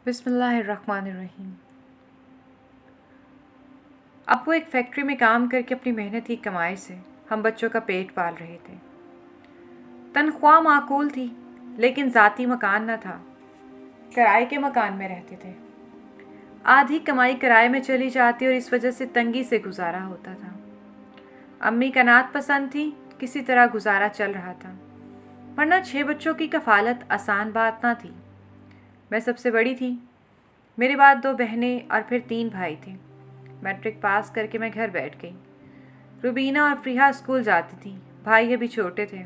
بسم اللہ الرحمن الرحیم۔ ابو ایک فیکٹری میں کام کر کے اپنی محنت کی کمائی سے ہم بچوں کا پیٹ پال رہے تھے۔ تنخواہ معقول تھی لیکن ذاتی مکان نہ تھا، کرائے کے مکان میں رہتے تھے۔ آدھی کمائی کرائے میں چلی جاتی اور اس وجہ سے تنگی سے گزارا ہوتا تھا۔ امی قناعت پسند تھی، کسی طرح گزارا چل رہا تھا، ورنہ 6 بچوں کی کفالت آسان بات نہ تھی۔ میں سب سے بڑی تھی، میرے بعد 2 بہنیں اور پھر 3 بھائی تھے۔ میٹرک پاس کر کے میں گھر بیٹھ گئی۔ روبینہ اور فریحہ اسکول جاتی تھیں، بھائی ابھی چھوٹے تھے۔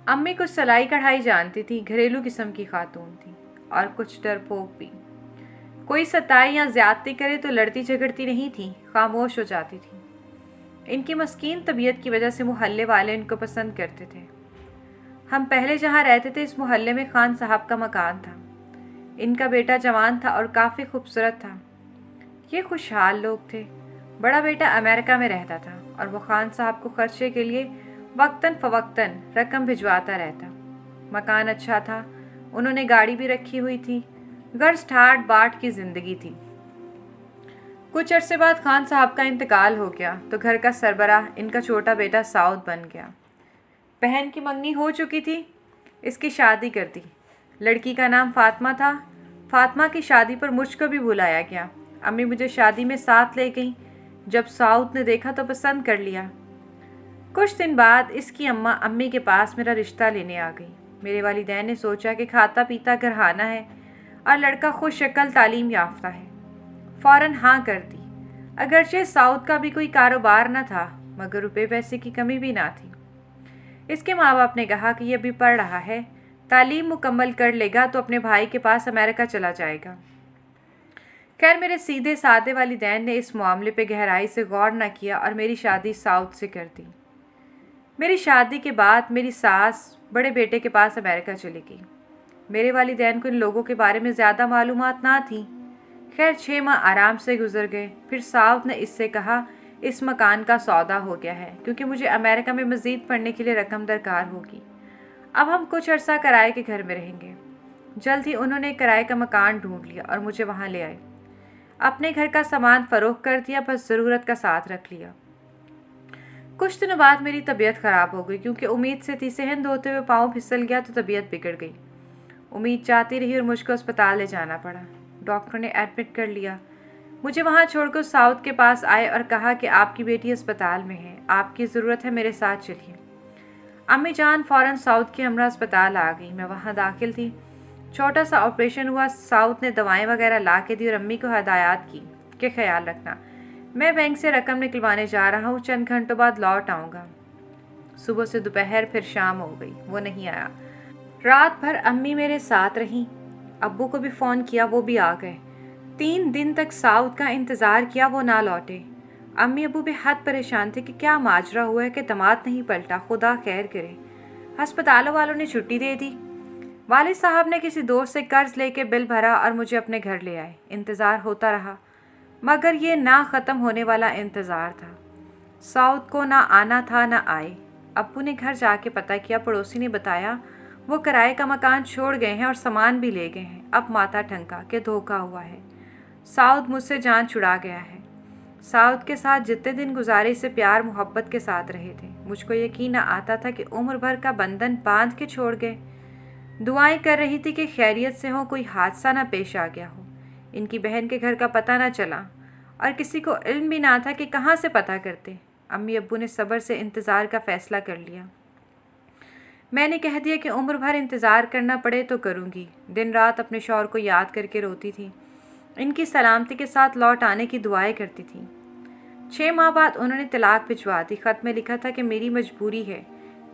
امی کچھ سلائی کڑھائی جانتی تھی، گھریلو قسم کی خاتون تھی اور کچھ ڈرپوک بھی۔ کوئی ستائی یا زیادتی کرے تو لڑتی جھگڑتی نہیں تھی، خاموش ہو جاتی تھی۔ ان کی مسکین طبیعت کی وجہ سے محلے والے ان کو پسند کرتے تھے۔ ہم پہلے جہاں رہتے تھے اس محلے میں خان صاحب کا مکان تھا۔ ان کا بیٹا جوان تھا اور کافی خوبصورت تھا۔ یہ خوشحال لوگ تھے۔ بڑا بیٹا امریکہ میں رہتا تھا اور وہ خان صاحب کو خرچے کے لیے وقتاً فوقتاً رقم بھجواتا رہتا۔ مکان اچھا تھا، انہوں نے گاڑی بھی رکھی ہوئی تھی، غرض ٹھاٹ باٹ کی زندگی تھی۔ کچھ عرصے بعد خان صاحب کا انتقال ہو گیا تو گھر کا سربراہ ان کا چھوٹا بیٹا سعود بن گیا۔ بہن کی منگنی ہو چکی تھی، اس کی شادی کر دی۔ لڑکی کا نام فاطمہ تھا۔ فاطمہ کی شادی پر مجھ کو بھی بلایا گیا۔ امی مجھے شادی میں ساتھ لے گئیں۔ جب سعود نے دیکھا تو پسند کر لیا۔ کچھ دن بعد اس کی اماں امی کے پاس میرا رشتہ لینے آ گئی۔ میرے والدین نے سوچا کہ کھاتا پیتا گھرانہ ہے اور لڑکا خوش شکل تعلیم یافتہ ہے، فوراً ہاں کر دی۔ اگرچہ سعود کا بھی کوئی کاروبار نہ تھا مگر روپے پیسے کی کمی بھی نہ تھی۔ اس کے ماں باپ نے کہا کہ یہ ابھی پڑھ رہا ہے، تعلیم مکمل کر لے گا تو اپنے بھائی کے پاس امریکہ چلا جائے گا۔ خیر میرے سیدھے سادے والدین نے اس معاملے پہ گہرائی سے غور نہ کیا اور میری شادی سعود سے کر دی۔ میری شادی کے بعد میری ساس بڑے بیٹے کے پاس امریکہ چلی گئی۔ میرے والدین کو ان لوگوں کے بارے میں زیادہ معلومات نہ تھیں۔ خیر 6 ماہ آرام سے گزر گئے۔ پھر سعود نے اس سے کہا اس مکان کا سودا ہو گیا ہے کیونکہ مجھے امریکہ میں مزید پڑھنے کے لیے رقم درکار ہوگی۔ اب ہم کچھ عرصہ کرائے کے گھر میں رہیں گے۔ جلد ہی انہوں نے کرائے کا مکان ڈھونڈ لیا اور مجھے وہاں لے آئے۔ اپنے گھر کا سامان فروخت کر دیا، بس ضرورت کا ساتھ رکھ لیا۔ کچھ دنوں بعد میری طبیعت خراب ہو گئی کیونکہ امید سے تھی، صحن دھوتے ہوئے پاؤں پھسل گیا تو طبیعت بگڑ گئی۔ امید چاہتی رہی اور مجھ کو اسپتال لے جانا پڑا۔ ڈاکٹر نے ایڈمٹ کر لیا۔ مجھے وہاں چھوڑ کر سعود کے پاس آئے اور کہا کہ آپ کی بیٹی اسپتال میں ہے، آپ کی ضرورت ہے، میرے ساتھ چلیے۔ امی جان فوراً سعود کی ہمراہ اسپتال آ گئی۔ میں وہاں داخل تھی۔ چھوٹا سا آپریشن ہوا۔ سعود نے دوائیں وغیرہ لا کے دی اور امی کو ہدایات کی کہ خیال رکھنا، میں بینک سے رقم نکلوانے جا رہا ہوں، چند گھنٹوں بعد لوٹ آؤں گا۔ صبح سے دوپہر پھر شام ہو گئی، وہ نہیں آیا۔ رات بھر امی میرے ساتھ رہیں۔ ابو کو بھی فون کیا، وہ بھی آ گئے۔ 3 دن تک سعود کا انتظار کیا، وہ نہ لوٹے۔ امی ابو بے حد پریشان تھے کہ کیا ماجرا ہوا ہے کہ داماد نہیں پلٹا، خدا خیر کرے۔ ہسپتالوں والوں نے چھٹی دے دی۔ والد صاحب نے کسی دوست سے قرض لے کے بل بھرا اور مجھے اپنے گھر لے آئے۔ انتظار ہوتا رہا مگر یہ نہ ختم ہونے والا انتظار تھا۔ سعود کو نہ آنا تھا نہ آئے۔ ابو نے گھر جا کے پتہ کیا، پڑوسی نے بتایا وہ کرائے کا مکان چھوڑ گئے ہیں اور سامان بھی لے گئے ہیں۔ اب ماتھا ٹھنکا کہ دھوکہ ہوا ہے، سعود مجھ سے جان چھڑا گیا ہے۔ سعود کے ساتھ جتنے دن گزارے اسے پیار محبت کے ساتھ رہے تھے۔ مجھ کو یقین نہ آتا تھا کہ عمر بھر کا بندھن باندھ کے چھوڑ گئے۔ دعائیں کر رہی تھی کہ خیریت سے ہو، کوئی حادثہ نہ پیش آ گیا ہو۔ ان کی بہن کے گھر کا پتہ نہ چلا اور کسی کو علم بھی نہ تھا کہ کہاں سے پتہ کرتے۔ امی ابو نے صبر سے انتظار کا فیصلہ کر لیا۔ میں نے کہہ دیا کہ عمر بھر انتظار کرنا پڑے تو کروں گی۔ دن رات اپنے شوہر کو یاد کر کے روتی تھی، ان کی سلامتی کے ساتھ لوٹ آنے کی دعائیں کرتی تھی۔ 6 ماہ بعد انہوں نے طلاق بھجوا دی۔ خط میں لکھا تھا کہ میری مجبوری ہے،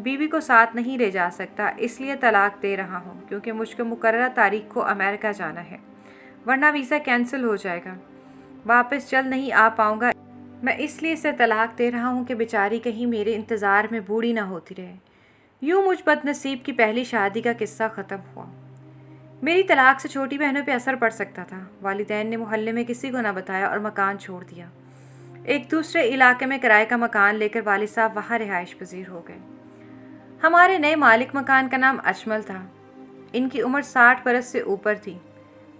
بیوی کو ساتھ نہیں لے جا سکتا، اس لیے طلاق دے رہا ہوں کیونکہ مجھ کو مقررہ تاریخ کو امریکہ جانا ہے، ورنہ ویزا کینسل ہو جائے گا، واپس جلد نہیں آ پاؤں گا۔ میں اس لیے اسے طلاق دے رہا ہوں کہ بیچاری کہیں میرے انتظار میں بوڑھی نہ ہوتی رہے۔ یوں مجھ بد نصیب کی پہلی شادی کا قصہ ختم ہوا۔ میری طلاق سے چھوٹی بہنوں پہ اثر پڑ سکتا تھا۔ والدین نے محلے میں کسی کو نہ بتایا اور مکان چھوڑ دیا۔ ایک دوسرے علاقے میں کرائے کا مکان لے کر والد صاحب وہاں رہائش پذیر ہو گئے۔ ہمارے نئے مالک مکان کا نام اجمل تھا۔ ان کی عمر 60 برس سے اوپر تھی۔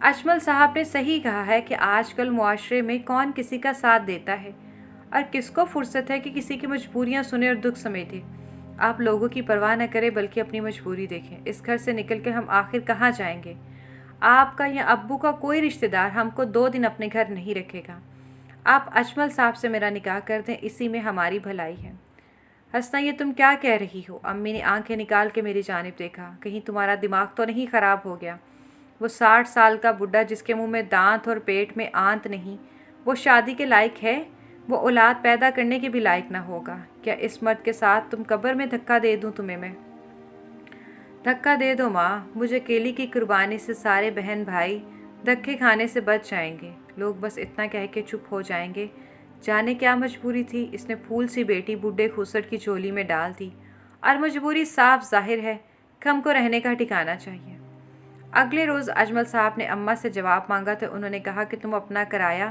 اجمل صاحب نے صحیح کہا ہے کہ آج کل معاشرے میں کون کسی کا ساتھ دیتا ہے اور کس کو فرصت ہے کہ کسی کی مجبوریاں سنے اور دکھ سمیٹے۔ آپ لوگوں کی پرواہ نہ کریں بلکہ اپنی مجبوری دیکھیں۔ اس گھر سے نکل کے ہم آخر کہاں جائیں گے؟ آپ کا یا ابو کا کوئی رشتہ دار ہم کو 2 دن اپنے گھر نہیں رکھے گا۔ آپ اجمل صاحب سے میرا نکاح کر دیں، اسی میں ہماری بھلائی ہے۔ حسنہ، یہ تم کیا کہہ رہی ہو؟ امی نے آنکھیں نکال کے میری جانب دیکھا۔ کہیں تمہارا دماغ تو نہیں خراب ہو گیا؟ وہ 60 سال کا بڈھا جس کے منہ میں دانت اور پیٹ میں آنت نہیں، وہ شادی کے لائق ہے؟ وہ اولاد پیدا کرنے کے بھی لائق نہ ہوگا؟ کیا اس مرد کے ساتھ تم قبر میں دھکا دے دوں تمہیں میں؟ دھکا دے دو ماں، مجھے اکیلی کی قربانی سے سارے بہن بھائی دھکے کھانے سے بچ جائیں گے۔ لوگ بس اتنا کہہ کے چپ ہو جائیں گے، جانے کیا مجبوری تھی؟ اس نے پھول سی بیٹی بڈھے کھوسٹ کی جھولی میں ڈال دی، اور مجبوری صاف ظاہر ہے کہ ہم کو رہنے کا ٹھکانہ چاہیے۔ اگلے روز اجمل صاحب نے اماں سے جواب مانگا تو انہوں نے کہا کہ تم اپنا کرایہ،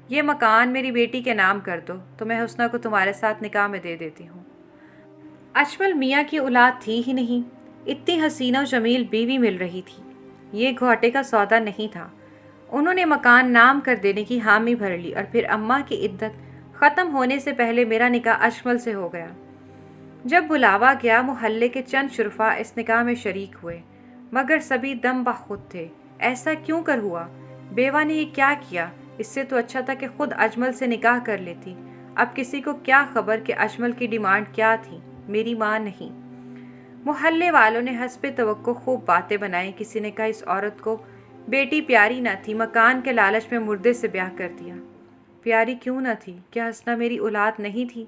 یہ مکان میری بیٹی کے نام کر دو تو میں حسنہ کو تمہارے ساتھ نکاح میں دے دیتی ہوں۔ اجمل میاں کی اولاد تھی ہی نہیں، اتنی حسینہ و جمیل بیوی مل رہی تھی، یہ گھاٹے کا سودا نہیں تھا۔ انہوں نے مکان نام کر دینے کی حامی بھر لی اور پھر اماں کی عدت ختم ہونے سے پہلے میرا نکاح اجمل سے ہو گیا۔ جب بلاوا گیا، محلے کے چند شرفاء اس نکاح میں شریک ہوئے، مگر سبھی دم بخود تھے۔ ایسا کیوں کر ہوا؟ بیوہ نے یہ کیا کیا؟ اس سے تو اچھا تھا کہ خود اجمل سے نکاح کر لیتی۔ اب کسی کو کیا خبر کہ اجمل کی ڈیمانڈ کیا تھی؟ میری ماں نہیں۔ محلے والوں نے حسب توقع خوب باتیں بنائیں۔ کسی نے کہا اس عورت کو بیٹی پیاری نہ تھی، مکان کے لالچ میں مردے سے بیاہ کر دیا۔ پیاری کیوں نہ تھی؟ کیا حسنہ میری اولاد نہیں تھی؟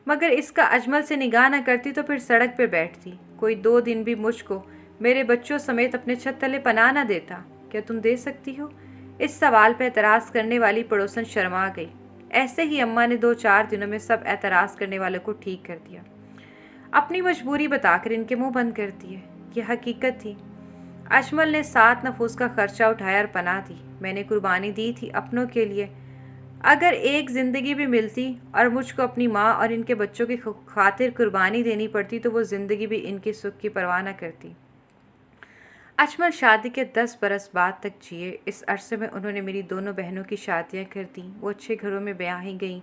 مگر اس کا اجمل سے نگاہ نہ کرتی تو پھر سڑک پہ بیٹھتی۔ کوئی 2 دن بھی مجھ کو میرے بچوں سمیت اپنے چھت تلے پناہ نہ دیتا۔ کیا تم دے سکتی ہو؟ اس سوال پہ اعتراض کرنے والی پڑوسن شرما گئی۔ ایسے ہی اماں نے 2-4 دنوں میں سب اعتراض کرنے والوں کو ٹھیک کر دیا، اپنی مجبوری بتا کر ان کے منہ بند کر دیے۔ یہ حقیقت تھی۔ اجمل نے 7 نفوس کا خرچہ اٹھایا اور پناہ دی۔ میں نے قربانی دی تھی اپنوں کے لیے۔ اگر ایک زندگی بھی ملتی اور مجھ کو اپنی ماں اور ان کے بچوں کی خاطر قربانی دینی پڑتی تو وہ زندگی بھی ان کی سکھ کی پرواہ نہ کرتی۔ اجمل شادی کے 10 برس بعد تک جیے۔ اس عرصے میں انہوں نے میری دونوں بہنوں کی شادیاں کر دیں، وہ اچھے گھروں میں بیاہی گئیں۔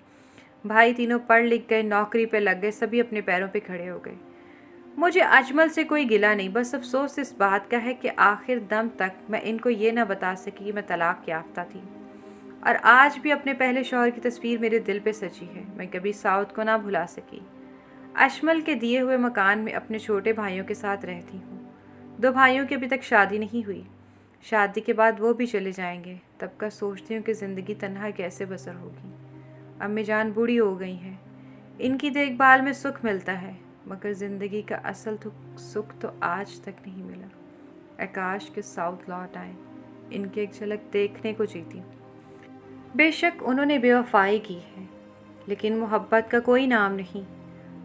بھائی تینوں پڑھ لکھ گئے، نوکری پہ لگ گئے، سبھی اپنے پیروں پہ کھڑے ہو گئے۔ مجھے اجمل سے کوئی گلہ نہیں، بس افسوس اس بات کا ہے کہ آخر دم تک میں ان کو یہ نہ بتا سکی کہ میں طلاق یافتہ تھی، اور آج بھی اپنے پہلے شوہر کی تصویر میرے دل پہ سجی ہے۔ میں کبھی ساؤد کو نہ بھلا سکی۔ اجمل کے دیے ہوئے مکان میں اپنے چھوٹے بھائیوں کے ساتھ رہتی ہوں۔ 2 بھائیوں کی ابھی تک شادی نہیں ہوئی۔ شادی کے بعد وہ بھی چلے جائیں گے، تب کا سوچتی ہوں کہ زندگی تنہا کیسے بسر ہوگی۔ امی جان بوڑھی ہو گئی ہیں، ان کی دیکھ بھال میں سکھ ملتا ہے، مگر زندگی کا اصل سکھ تو آج تک نہیں ملا۔ آکاش کے ساؤتھ لوٹ آئے، ان کی ایک جھلک دیکھنے کو جیتی۔ بے شک انہوں نے بے وفائی کی ہے، لیکن محبت کا کوئی نام نہیں۔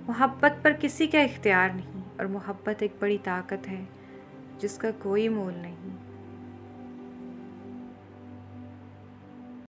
محبت پر کسی کا اختیار نہیں، اور محبت ایک بڑی طاقت ہے جس کا کوئی مول نہیں۔